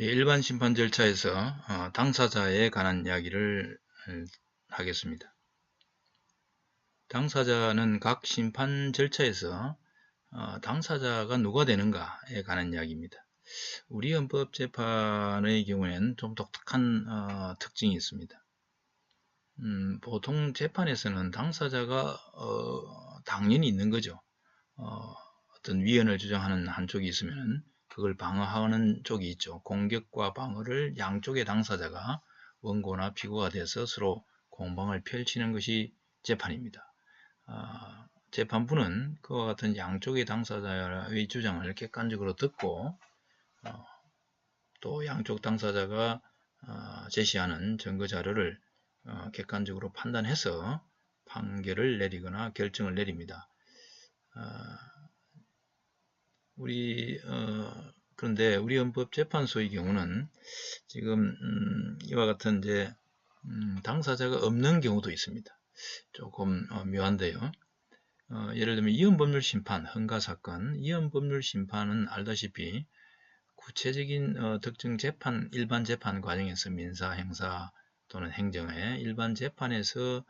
예, 일반 심판 절차에서 당사자에 관한 이야기를 하겠습니다. 당사자는 각 심판 절차에서 당사자가 누가 되는가에 관한 이야기입니다. 우리 헌법재판의 경우에는 좀 독특한 특징이 있습니다. 보통 재판에서는 당사자가 당연히 있는 거죠. 어떤 위헌을 주장하는 한쪽이 있으면 그걸 방어하는 쪽이 있죠. 공격과 방어를 양쪽의 당사자가 원고나 피고가 돼서 서로 공방을 펼치는 것이 재판입니다. 재판부는 그와 같은 양쪽의 당사자의 주장을 객관적으로 듣고 또 양쪽 당사자가 제시하는 증거자료를 객관적으로 판단해서 판결을 내리거나 결정을 내립니다. 그런데 우리 헌법재판소의 경우는 지금 이와 같은 이제 당사자가 없는 경우도 있습니다. 조금 묘한데요. 예를 들면 이혼법률심판, 흥가사건, 이혼법률심판은 알다시피 구체적인 특정 재판, 일반 재판 과정에서 민사, 형사 또는 행정의 일반 재판에서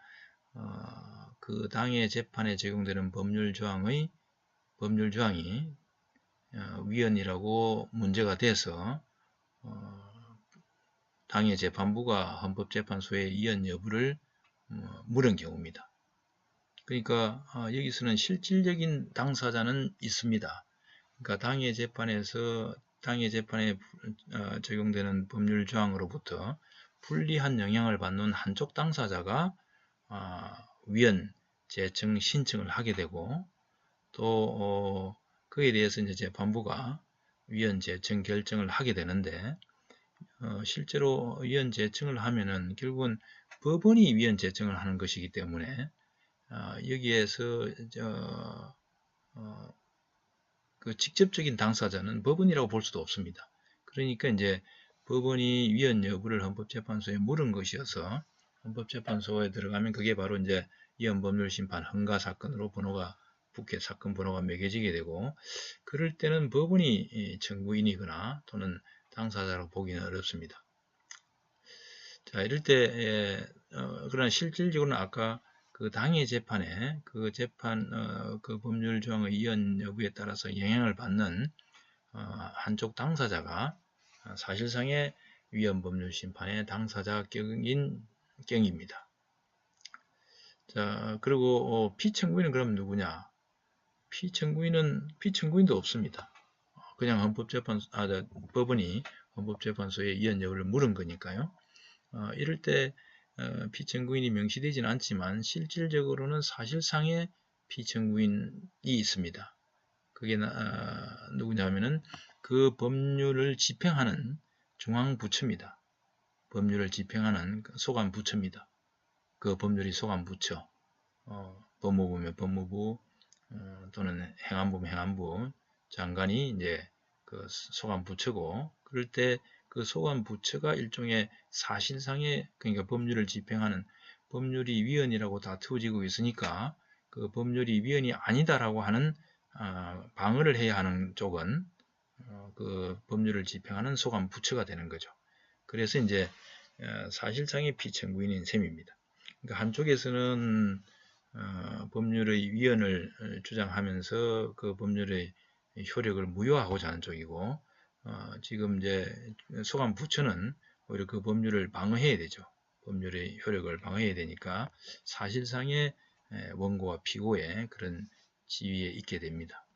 그 당의 재판에 적용되는 법률 조항이 위헌이라고 문제가 돼서 당의 재판부가 헌법재판소에 이혼 여부를 물은 경우입니다. 그러니까 여기서는 실질적인 당사자는 있습니다. 그러니까 당의 재판에 적용되는 법률 조항으로부터 불리한 영향을 받는 한쪽 당사자가 위헌 재청 신청을 하게 되고 또 그에 대해서 이제 재판부가 위헌 재청 결정을 하게 되는데 실제로 위헌 재청을 하면은 결국은 법원이 위헌 재청을 하는 것이기 때문에 여기에서 그 직접적인 당사자는 법원이라고 볼 수도 없습니다. 그러니까 이제 법원이 위헌 여부를 헌법재판소에 물은 것이어서 헌법재판소에 들어가면 그게 바로 이제 이혼법률심판 흥가사건으로 사건 번호가 매겨지게 되고 그럴 때는 법원이 청구인이거나 또는 당사자로 보기는 어렵습니다. 자, 이럴 때 그러나 실질적으로는 아까 그 당의 재판에 그 법률 조항의 이혼 여부에 따라서 영향을 받는 한쪽 당사자가 사실상의 위헌법률심판의 당사자격인 경입니다. 자, 그리고 피청구인은 그럼 누구냐? 피청구인도 없습니다. 그냥 법원이 헌법재판소에 이혼 여부를 물은 거니까요. 이럴 때 피청구인이 명시되지는 않지만 실질적으로는 사실상의 피청구인이 있습니다. 그게 누구냐면은 그 법률을 집행하는 중앙부처입니다. 법률을 집행하는 소관부처입니다. 그 법률이 소관부처, 법무부면 법무부, 또는 행안부면 행안부 장관이 이제 그 소관부처고, 그럴 때 그 소관부처가 일종의 사실상의, 그러니까 법률을 집행하는, 법률이 위헌이라고 다투어지고 있으니까 그 법률이 위헌이 아니다라고 하는 방어를 해야 하는 쪽은 그 법률을 집행하는 소관부처가 되는 거죠. 그래서 이제 사실상의 피청구인인 셈입니다. 그러니까 한쪽에서는 법률의 위헌을 주장하면서 그 법률의 효력을 무효하고자 하는 쪽이고, 지금 이제 소관부처는 오히려 그 법률을 방어해야 되죠. 법률의 효력을 방어해야 되니까 사실상의 원고와 피고의 그런 지위에 있게 됩니다.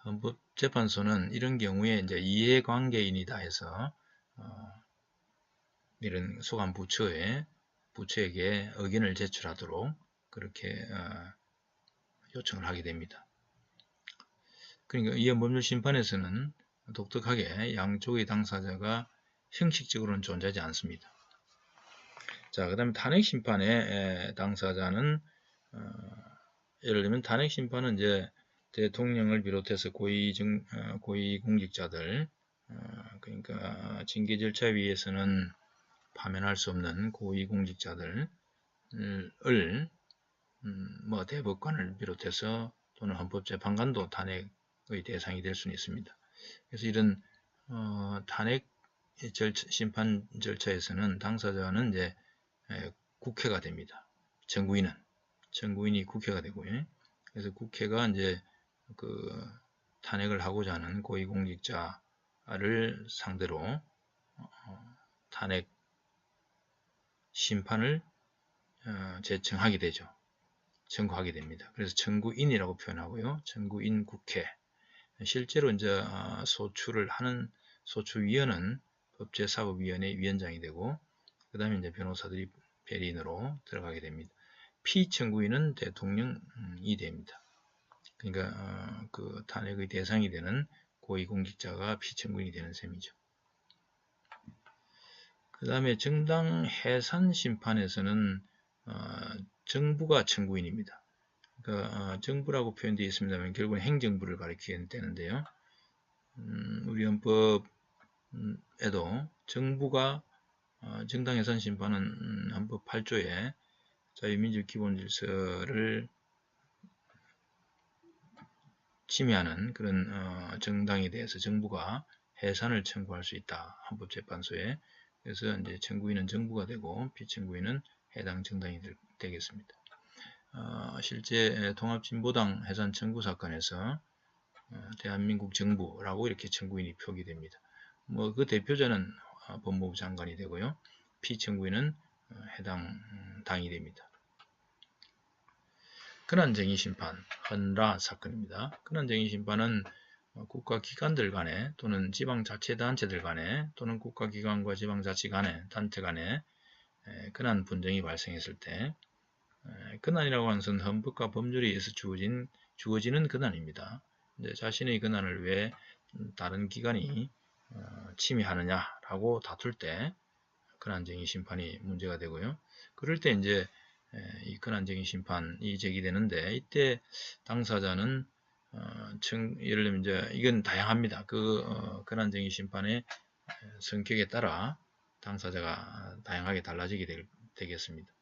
헌법재판소는 이런 경우에 이제 이해관계인이다 해서 이런 소관부처에게 의견을 제출하도록 그렇게 요청을 하게 됩니다. 그러니까 이혼법률심판에서는 독특하게 양쪽의 당사자가 형식적으로는 존재하지 않습니다. 자, 그 다음에 탄핵심판의 당사자는 예를 들면 탄핵심판은 이제 대통령을 비롯해서 고위공직자들, 그러니까 징계 절차에 의해서는 파면할 수 없는 고위공직자들을 뭐 대법관을 비롯해서 또는 헌법재판관도 탄핵의 대상이 될 수는 있습니다. 그래서 이런 탄핵 심판 절차에서는 당사자는 이제 국회가 됩니다. 정부인이 국회가 되고요. 그래서 국회가 이제 그 탄핵을 하고자 하는 고위공직자를 상대로 탄핵 심판을 제청하게 되죠. 청구하게 됩니다. 그래서 청구인이라고 표현하고요. 청구인 국회. 실제로 이제 소추를 하는 소추위원은 법제사법위원회 위원장이 되고, 그 다음에 이제 변호사들이 배리인으로 들어가게 됩니다. 피청구인은 대통령이 됩니다. 그러니까 그 탄핵의 대상이 되는 고위공직자가 피청구인이 되는 셈이죠. 그 다음에 정당 해산 심판에서는 정부가 청구인입니다. 그러니까 정부라고 표현되어 있습니다만 결국은 행정부를 가리키게 되는데요. 우리 헌법에도 정부가 정당 해산 심판은 헌법 8조에 자유민주 기본질서를 침해하는 그런 정당에 대해서 정부가 해산을 청구할 수 있다. 헌법재판소에. 그래서 이제 청구인은 정부가 되고 피청구인은 해당 정당이 되겠습니다. 실제 통합진보당 해산 청구 사건에서 대한민국 정부라고 이렇게 청구인이 표기됩니다. 뭐 그 대표자는 법무부 장관이 되고요. 피청구인은 해당 당이 됩니다. 근한쟁의 심판, 헌라 사건입니다. 근한쟁의 심판은 국가기관들 간에 또는 지방자치단체들 간에 또는 국가기관과 지방자치 간에 단체 간에 근한 분쟁이 발생했을 때 근한이라고 하는 것은 헌법과 법률에 의해서 주어지는 근한입니다. 자신의 근한을 왜 다른 기관이 침해하느냐라고 다툴 때 근한쟁의 심판이 문제가 되고요. 그럴 때 이제 이 근한쟁의 심판이 제기되는데 이때 당사자는 예를 들면 이제 이건 다양합니다. 근한쟁의 심판의 성격에 따라 당사자가 다양하게 달라지게 되겠습니다.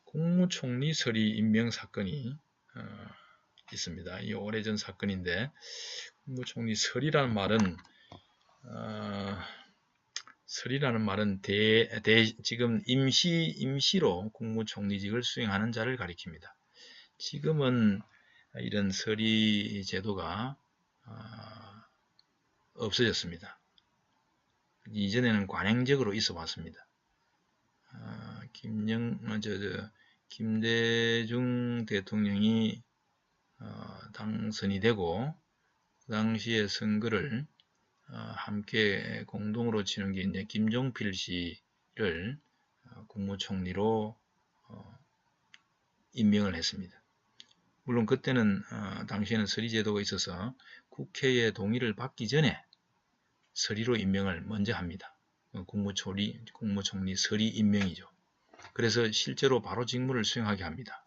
국무총리 서리 임명 사건이 있습니다. 이 오래전 사건인데 국무총리 서리라는 말은 지금 임시로 국무총리직을 수행하는 자를 가리킵니다. 지금은 이런 서리 제도가 없어졌습니다. 이전에는 관행적으로 있어 왔습니다. 김대중 대통령이 당선이 되고 그 당시에 선거를 함께 공동으로 치른 게 이제 김종필 씨를 국무총리로 임명을 했습니다. 물론 그때는 당시에는 서리 제도가 있어서 국회의 동의를 받기 전에 서리로 임명을 먼저 합니다. 국무총리 서리 임명이죠. 그래서 실제로 바로 직무를 수행하게 합니다.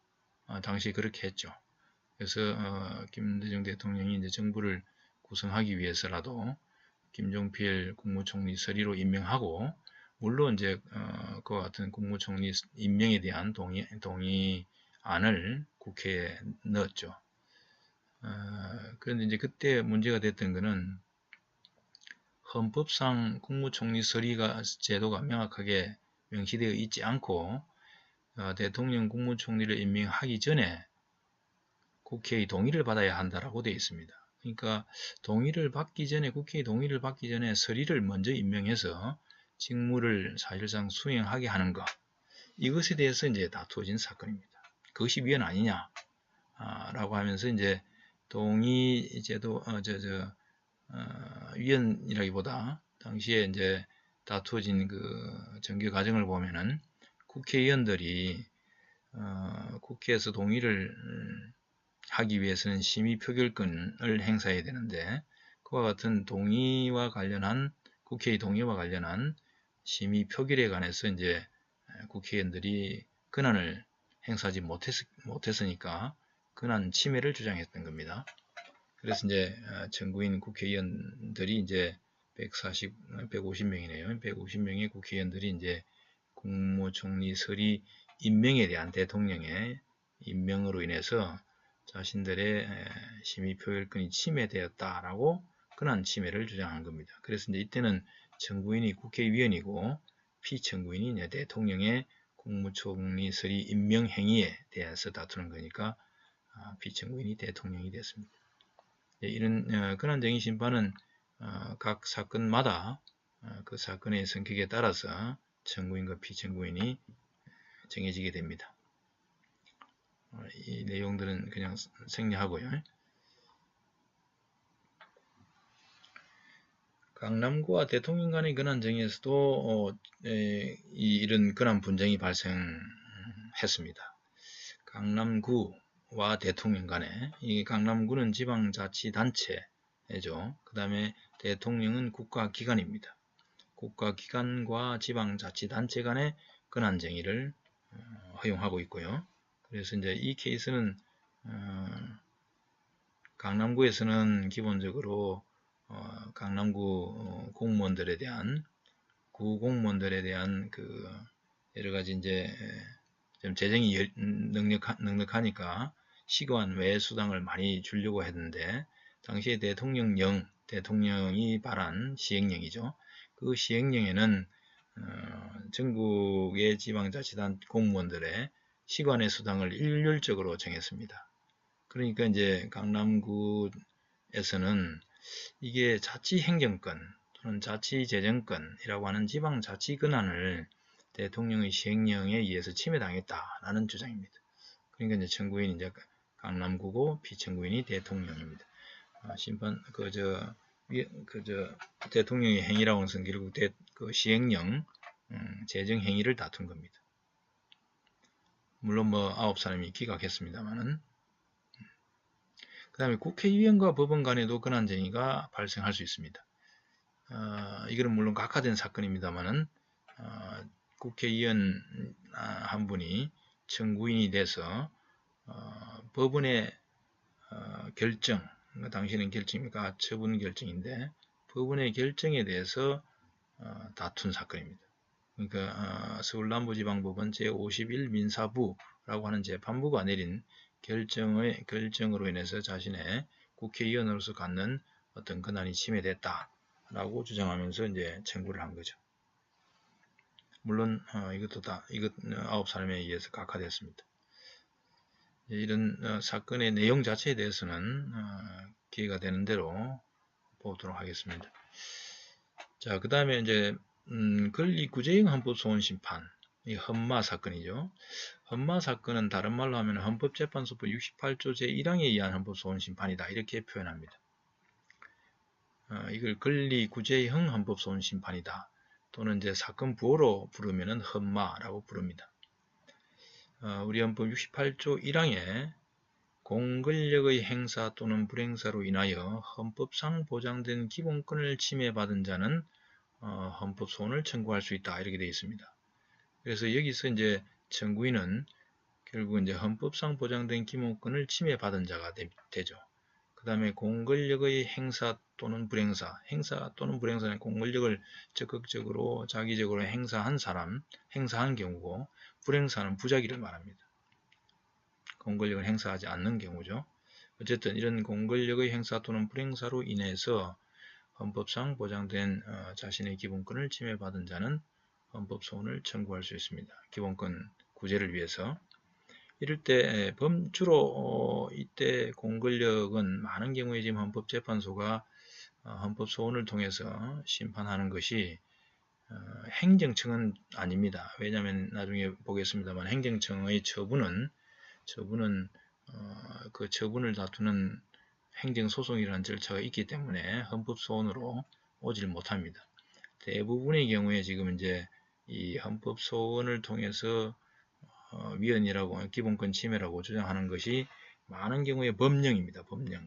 당시에 그렇게 했죠. 그래서 김대중 대통령이 이제 정부를 구성하기 위해서라도 김종필 국무총리 서리로 임명하고, 물론 이제 그와 같은 국무총리 임명에 대한 동의안을 국회에 넣었죠. 그런데 이제 그때 문제가 됐던 것은 헌법상 국무총리 서리가 제도가 명확하게 명시되어 있지 않고 대통령 국무총리를 임명하기 전에 국회의 동의를 받아야 한다라고 되어 있습니다. 그러니까 국회의 동의를 받기 전에 서리를 먼저 임명해서 직무를 사실상 수행하게 하는 것, 이것에 대해서 이제 다투어진 사건입니다. 그것이 위헌 아니냐 라고 하면서 이제 동의 제도 위헌이라기보다 당시에 이제 다투어진 그 정규 과정을 보면은 국회의원들이 국회에서 동의를 하기 위해서는 심의 표결권을 행사해야 되는데, 그와 같은 국회의 동의와 관련한 심의 표결에 관해서 이제 국회의원들이 권한을 행사하지 못했으니까 권한 침해를 주장했던 겁니다. 그래서 이제 청구인 국회의원들이 이제 150명이네요. 150명의 국회의원들이 이제 국무총리 서리 임명에 대한 대통령의 임명으로 인해서 자신들의 심의 표결권이 침해되었다라고 근한 침해를 주장한 겁니다. 그래서 이제 이때는 청구인이 국회의원이고 피청구인이 이제 대통령의 국무총리 서리 임명 행위에 대해서 다투는 거니까 피청구인이 대통령이 됐습니다. 이런 근한정의 심판은 각 사건마다 그 사건의 성격에 따라서 청구인과 피청구인이 정해지게 됩니다. 이 내용들은 그냥 생략하고요. 강남구와 대통령 간의 근한정의에서도 이런 근한 분쟁이 발생했습니다. 강남구와 대통령 간에, 이 강남구는 지방자치단체죠. 그 다음에 대통령은 국가기관입니다. 국가기관과 지방자치단체 간의 근한정의를 허용하고 있고요. 그래서 이제 이 케이스는 강남구에서는 기본적으로 강남구 공무원들에 대한 구공무원들에 대한 그 여러 가지 이제 좀 재정이 넉넉하니까 시관 외 수당을 많이 주려고 했는데 당시에 대통령이 발한 시행령이죠. 그 시행령에는 전국의 지방자치단 공무원들의 시관의 수당을 일률적으로 정했습니다. 그러니까 이제 강남구에서는 이게 자치행정권 또는 자치재정권이라고 하는 지방자치 권한을 대통령의 시행령에 의해서 침해당했다라는 주장입니다. 그러니까 이제 청구인이 이제 강남구고 피청구인이 대통령입니다. 대통령의 행위라고 해서 결국 그 시행령 재정행위를 다툰 겁니다. 물론 뭐 9사람이 기각했습니다만은. 그 다음에 국회의원과 법원 간에도 근한정의가 발생할 수 있습니다. 이거는 물론 각하된 사건입니다만은 국회의원 한 분이 청구인이 돼서 법원의 결정, 당시에는 결정입니까? 처분 결정인데 법원의 결정에 대해서 다툰 사건입니다. 그러니까 서울남부지방법원 제51민사부라고 하는 재판부가 내린 결정으로 인해서 자신의 국회의원으로서 갖는 어떤 권한이 침해됐다라고 주장하면서 이제 청구를 한 거죠. 물론 이것 9사람에 의해서 각하됐습니다. 이런 사건의 내용 자체에 대해서는 기회가 되는 대로 보도록 하겠습니다. 자, 그 다음에 이제 권리구제형 헌법소원심판, 이 헌마 사건이죠. 헌마 사건은 다른 말로 하면 헌법재판소법 68조 제1항에 의한 헌법소원심판이다, 이렇게 표현합니다. 이걸 권리구제형 헌법소원심판이다, 또는 이제 사건 부호로 부르면은 헌마라고 부릅니다. 우리 헌법 68조 1항에 공권력의 행사 또는 불행사로 인하여 헌법상 보장된 기본권을 침해받은 자는 헌법소원을 청구할 수 있다, 이렇게 되어 있습니다. 그래서 여기서 이제 청구인은 결국 이제 헌법상 보장된 기본권을 침해받은 자가 되죠. 그 다음에 공권력의 행사 또는 불행사, 행사 또는 불행사는 공권력을 적극적으로 자기적으로 행사한 경우고, 불행사는 부작위를 말합니다. 공권력을 행사하지 않는 경우죠. 어쨌든 이런 공권력의 행사 또는 불행사로 인해서 헌법상 보장된 자신의 기본권을 침해받은 자는 헌법소원을 청구할 수 있습니다. 기본권 구제를 위해서. 이럴 때 주로 이때 공권력은 많은 경우에 지금 헌법재판소가 헌법소원을 통해서 심판하는 것이 행정청은 아닙니다. 왜냐하면 나중에 보겠습니다만 행정청의 처분은 그 처분을 다투는 행정소송이라는 절차가 있기 때문에 헌법소원으로 오질 못합니다. 대부분의 경우에 지금 이제 이 헌법소원을 통해서 위헌이라고, 기본권 침해라고 주장하는 것이 많은 경우에 법령입니다.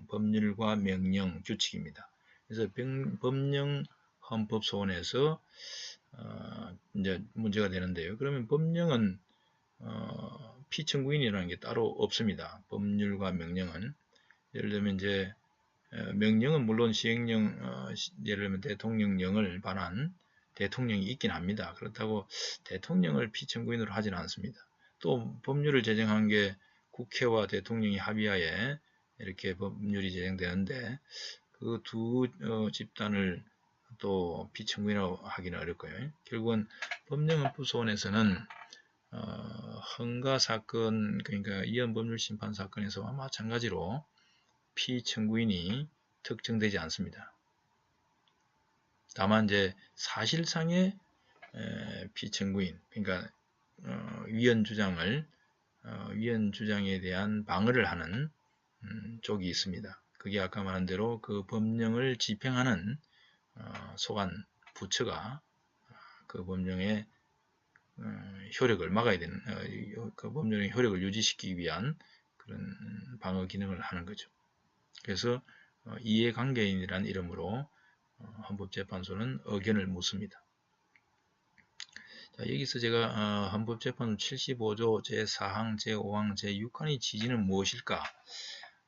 법률과 명령, 규칙입니다. 그래서 법령 헌법소원에서 이제 문제가 되는데요. 그러면 법령은 피청구인이라는 게 따로 없습니다. 법률과 명령은. 예를 들면 이제 명령은 물론 시행령, 예를 들면 대통령령을 반한 대통령이 있긴 합니다. 그렇다고 대통령을 피청구인으로 하지는 않습니다. 또 법률을 제정한 게 국회와 대통령이 합의하에 이렇게 법률이 제정되는데, 그 두 집단을 또 피청구인이라고 하기는 어렵고요. 결국은 법령헌법소원에서는 헌가 사건, 그러니까 이혼법률심판 사건에서와 마찬가지로 피청구인이 특정되지 않습니다. 다만 이제 사실상의 피청구인, 그러니까 위헌 주장에 대한 방어를 하는 쪽이 있습니다. 그게 아까 말한 대로 그 법령을 집행하는 소관 부처가 그 법령의 효력을 막아야 되는, 그 법령의 효력을 유지시키기 위한 그런 방어 기능을 하는 거죠. 그래서 이해관계인이라는 이름으로 헌법재판소는 의견을 묻습니다. 자, 여기서 제가 헌법재판소 75조 제4항, 제5항, 제6항의 취지는 무엇일까?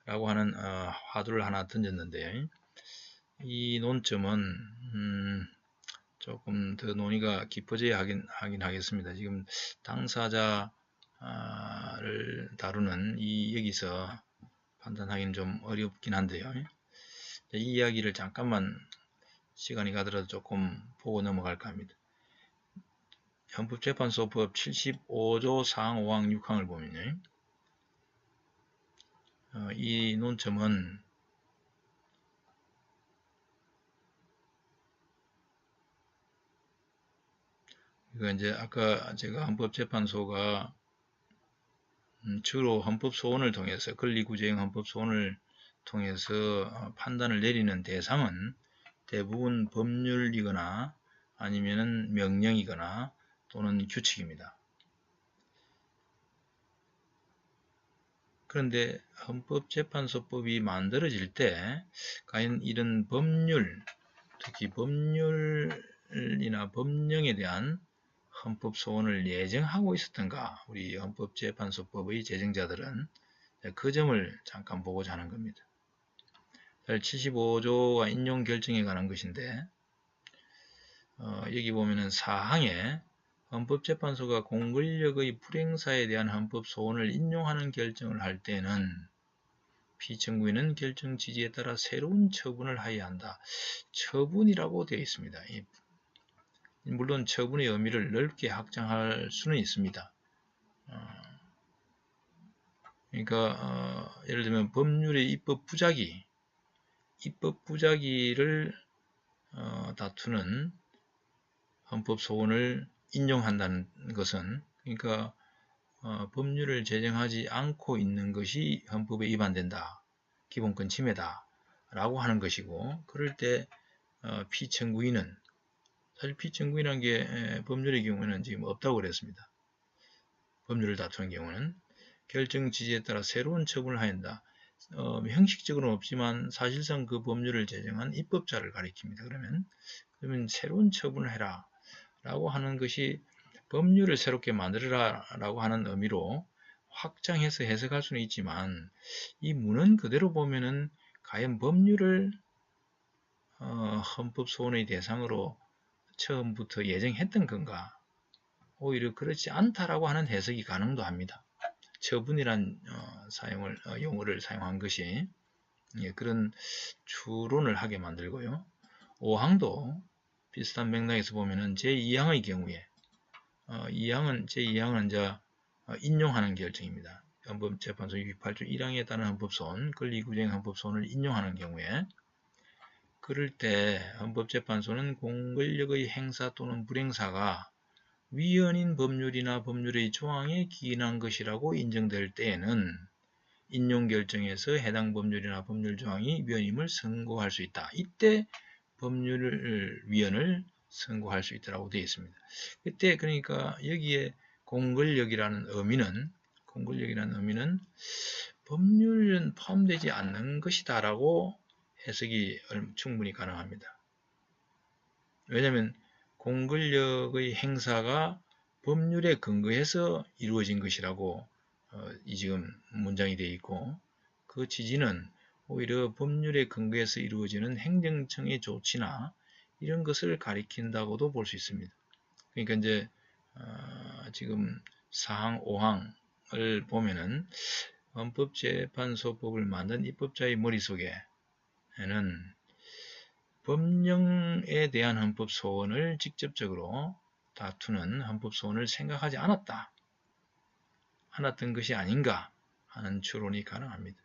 라고 하는 화두를 하나 던졌는데, 이 논점은 조금 더 논의가 깊어져야 하긴 하겠습니다. 지금 당사자를 다루는 여기서 판단하기는 좀 어렵긴 한데요. 이 이야기를 잠깐만 시간이 가더라도 조금 보고 넘어갈까 합니다. 헌법재판소법 75조 4항, 5항, 6항을 보면요. 이 논점은 이거 이제 아까 제가 헌법재판소가 주로 헌법소원을 통해서 권리구제형 헌법소원을 통해서 판단을 내리는 대상은 대부분 법률이거나 아니면은 명령이거나 또는 규칙입니다. 그런데 헌법재판소법이 만들어질 때 과연 이런 법률, 특히 법률이나 법령에 대한 헌법소원을 예정하고 있었던가, 우리 헌법재판소법의 제정자들은 그 점을 잠깐 보고자 하는 겁니다. 75조와 인용 결정에 관한 것인데, 여기 보면은 4항에 헌법재판소가 공권력의 불행사에 대한 헌법소원을 인용하는 결정을 할 때는 피청구인은 결정 취지에 따라 새로운 처분을 하여야 한다. 처분이라고 되어 있습니다. 물론 처분의 의미를 넓게 확장할 수는 있습니다. 그러니까 예를 들면 법률의 입법 부작위를 다투는 헌법소원을 인용한다는 것은, 그러니까 법률을 제정하지 않고 있는 것이 헌법에 위반된다, 기본권 침해다 라고 하는 것이고, 그럴 때 피청구인은, 사실 피청구인이라는 게 법률의 경우에는 지금 없다고 그랬습니다. 법률을 다투는 경우는 결정 취지에 따라 새로운 처분을 하야 한다. 형식적으로는 없지만 사실상 그 법률을 제정한 입법자를 가리킵니다. 그러면 새로운 처분을 해라 라고 하는 것이 법률을 새롭게 만들어라 라고 하는 의미로 확장해서 해석할 수는 있지만, 이 문은 그대로 보면은 과연 법률을 헌법소원의 대상으로 처음부터 예정했던 건가, 오히려 그렇지 않다라고 하는 해석이 가능도 합니다. 처분이란 용어를 사용한 것이 그런 추론을 하게 만들고요. 5항도 비슷한 맥락에서 보면은 제2항의 경우에 제2항은 이제 인용하는 결정입니다. 헌법재판소 68조 1항에 따른 헌법소원, 권리구제형 헌법소원을 인용하는 경우에, 그럴 때 헌법재판소는 공권력의 행사 또는 불행사가 위헌인 법률이나 법률의 조항에 기인한 것이라고 인정될 때에는 인용결정에서 해당 법률이나 법률 조항이 위헌임을 선고할 수 있다. 이때 법률 위헌을 선고할 수 있다고 되어 있습니다. 그때 그러니까 여기에 공권력이라는 의미는 법률은 포함되지 않는 것이다 라고 해석이 충분히 가능합니다. 왜냐하면 공권력의 행사가 법률에 근거해서 이루어진 것이라고 지금 문장이 되어 있고, 그 취지는 오히려 법률에 근거해서 이루어지는 행정청의 조치나 이런 것을 가리킨다고도 볼 수 있습니다. 그러니까 이제 지금 4항, 5항을 보면은 헌법재판소법을 만든 입법자의 머릿속에는 법령에 대한 헌법 소원을 직접적으로 다투는 헌법 소원을 생각하지 않았던 것이 아닌가 하는 추론이 가능합니다.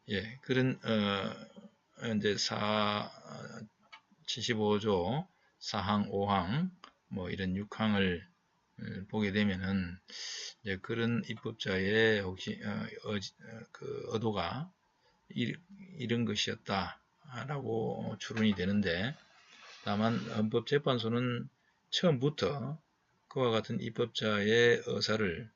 예, 그런 이제 75조 4항, 5항, 뭐 이런 6항을 보게 되면은 이제 그런 입법자의 혹시 그 의도가 이런 것이었다라고 추론이 되는데, 다만 헌법재판소는 처음부터 그와 같은 입법자의 의사를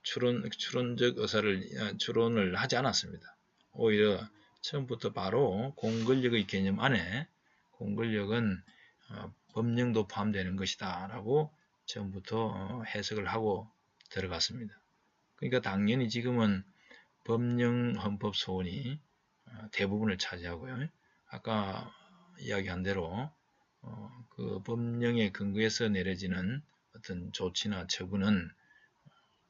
추론적 의사를 추론을 하지 않았습니다. 오히려 처음부터 바로 공권력의 개념 안에 공권력은 법령도 포함되는 것이다 라고 처음부터 해석을 하고 들어갔습니다. 그러니까 당연히 지금은 법령 헌법 소원이 대부분을 차지하고요. 아까 이야기한 대로 그 법령에 근거해서 내려지는 어떤 조치나 처분은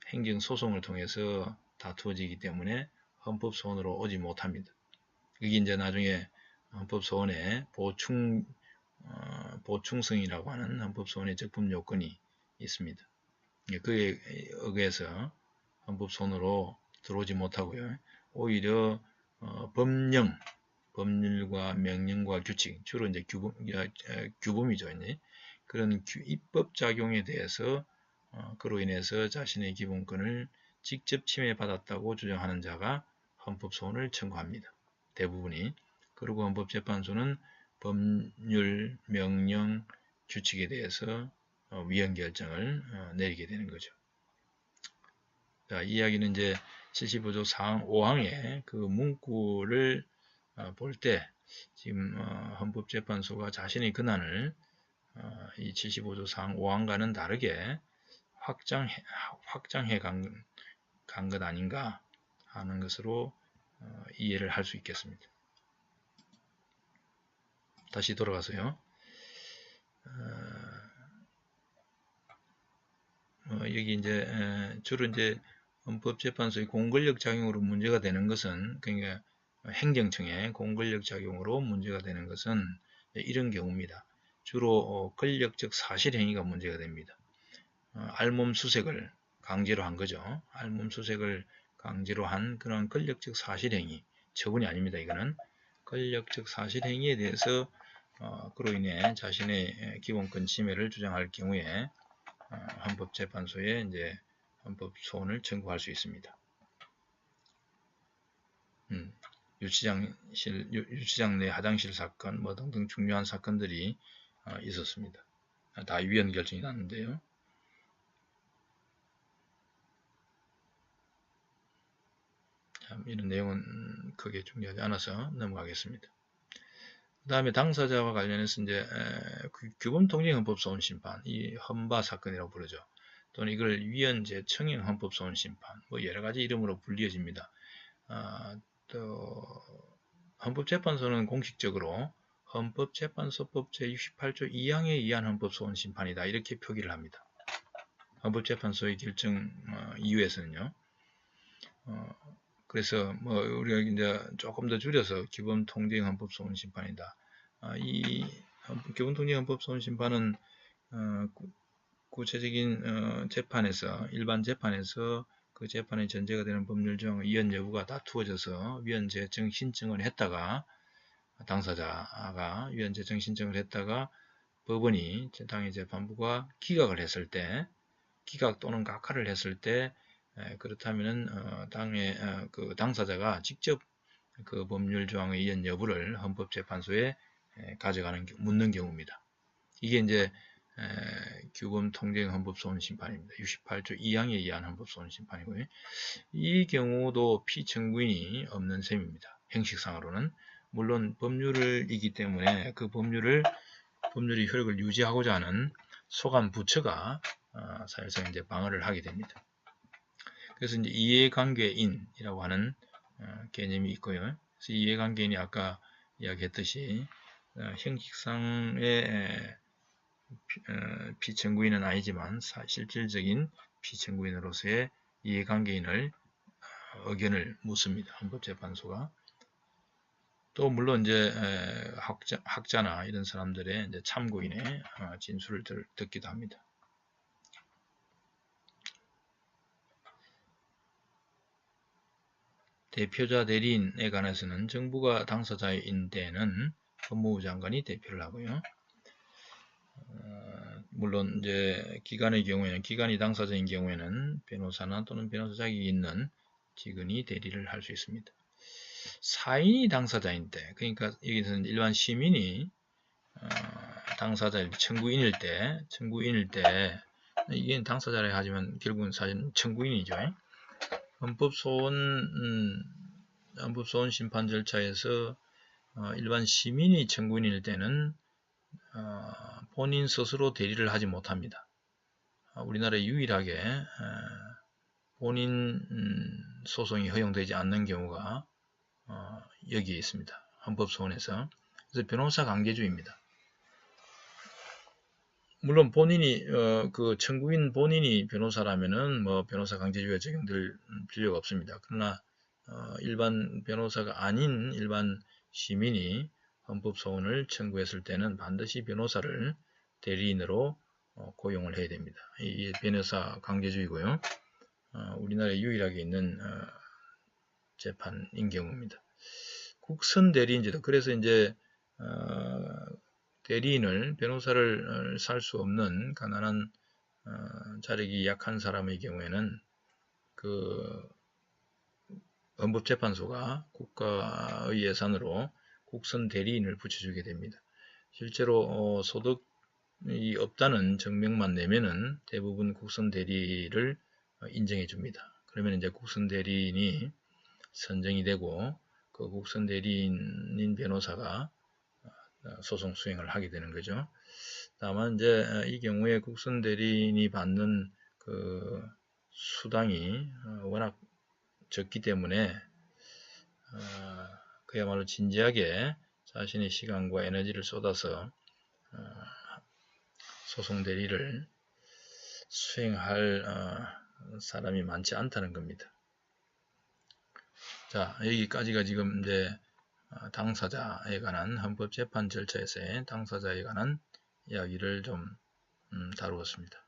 행정소송을 통해서 다투어지기 때문에 헌법소원으로 오지 못합니다. 이게 이제 나중에 헌법소원에 보충성이라고 하는 헌법소원의 적법 요건이 있습니다. 그에 의해서 헌법소원으로 들어오지 못하고요. 오히려 법률과 명령과 규칙, 주로 이제 규범이죠. 이제 그런 입법 작용에 대해서 그로 인해서 자신의 기본권을 직접 침해받았다고 주장하는 자가 헌법소원을 청구합니다. 대부분이. 그리고 헌법재판소는 법률, 명령, 규칙에 대해서 위헌 결정을 내리게 되는 거죠. 자, 이 이야기는 이제 75조 4항, 5항의 그 문구를 볼 때 지금 헌법재판소가 자신의 권한을 이 75조 4항, 5항과는 다르게 확장해 간 것 아닌가 하는 것으로 이해를 할 수 있겠습니다. 다시 돌아가서요. 여기 이제 주로 이제 헌법재판소의 공권력 작용으로 문제가 되는 것은, 그러니까 행정청의 공권력 작용으로 문제가 되는 것은 이런 경우입니다. 주로 권력적 사실행위가 문제가 됩니다. 알몸수색을 강제로 한 거죠. 알몸수색을 강제로 한 그런 권력적 사실행위, 처분이 아닙니다. 이거는 권력적 사실행위에 대해서 그로 인해 자신의 기본권 침해를 주장할 경우에 헌법재판소에 이제 헌법소원을 청구할 수 있습니다. 유치장 내 화장실 사건 뭐 등등 중요한 사건들이 있었습니다. 다 위헌 결정이 났는데요. 이런 내용은 크게 중요하지 않아서 넘어가겠습니다. 그 다음에 당사자와 관련해서 이제 규범통정헌법소원심판, 이 헌바 사건이라고 부르죠. 또는 이걸 위헌제 청행 헌법소원심판, 뭐 여러 가지 이름으로 불리어집니다. 또 헌법재판소는 공식적으로 헌법재판소법 제68조 2항에 의한 헌법소원심판이다 이렇게 표기를 합니다. 헌법재판소의 결정 이유에서는요. 그래서 뭐 우리가 이제 조금 더 줄여서 기본통정헌법소원심판이다. 이 기본통정헌법소원심판은 구체적인 재판에서, 일반 재판에서 그 재판의 전제가 되는 법률정 위헌 여부가 다투어져서 위헌재청 신청을 했다가, 당사자가 위헌재청 신청을 했다가 법원이 당의 재판부가 기각을 했을 때, 기각 또는 각하를 했을 때, 그렇다면은 당의 그 당사자가 직접 그 법률 조항의 위헌 여부를 헌법재판소에 묻는 경우입니다. 이게 이제 규범통정헌법소원심판입니다. 68조 2항에 의한 헌법소원심판이고요. 이 경우도 피청구인이 없는 셈입니다. 형식상으로는. 물론 법률이기 때문에 그 법률의 효력을 유지하고자 하는 소관 부처가 사실상 이제 방어를 하게 됩니다. 그래서 이제 이해관계인이라고 하는 개념이 있고요. 그래서 이해관계인이 아까 이야기했듯이 형식상의 피청구인은 아니지만 실질적인 피청구인으로서의 이해관계인을 의견을 묻습니다. 헌법재판소가. 또 물론 이제 학자나 이런 사람들의 이제 참고인의 진술을 듣기도 합니다. 대표자 대리인에 관해서는 정부가 당사자인 때는 법무부 장관이 대표를 하고요. 물론 이제 기관의 경우에는 기관이 당사자인 경우에는 변호사나 또는 변호사 자격이 있는 직원이 대리를 할 수 있습니다. 사인이 당사자인 때, 그러니까 여기서는 일반 시민이 당사자일 때, 청구인일 때 이게 당사자라 하지만 결국은 사실 청구인이죠. 헌법소원 심판 절차에서 일반 시민이 청구인일 때는 본인 스스로 대리를 하지 못합니다. 우리나라에 유일하게 본인 소송이 허용되지 않는 경우가 여기에 있습니다. 헌법소원에서. 그래서 변호사 관계주의입니다. 물론 본인이 그 청구인 본인이 변호사라면은 뭐 변호사 강제주의가 적용될 필요가 없습니다. 그러나 일반 변호사가 아닌 일반 시민이 헌법소원을 청구했을 때는 반드시 변호사를 대리인으로 고용을 해야 됩니다. 이게 변호사 강제주의고요. 우리나라에 유일하게 있는 재판인 경우입니다. 국선 대리인제도, 그래서 이제 대리인을, 변호사를 살 수 없는 가난한 자력이 약한 사람의 경우에는 그 헌법재판소가 국가의 예산으로 국선 대리인을 붙여주게 됩니다. 실제로 소득이 없다는 증명만 내면은 대부분 국선 대리를 인정해 줍니다. 그러면 이제 국선 대리인이 선정이 되고 그 국선 대리인인 변호사가 소송 수행을 하게 되는 거죠. 다만 이제 이 경우에 국선 대리인이 받는 그 수당이 워낙 적기 때문에 그야말로 진지하게 자신의 시간과 에너지를 쏟아서 소송 대리를 수행할 사람이 많지 않다는 겁니다. 자, 여기까지가 지금 이제 당사자에 관한 헌법재판 절차에서의 당사자에 관한 이야기를 좀 다루었습니다.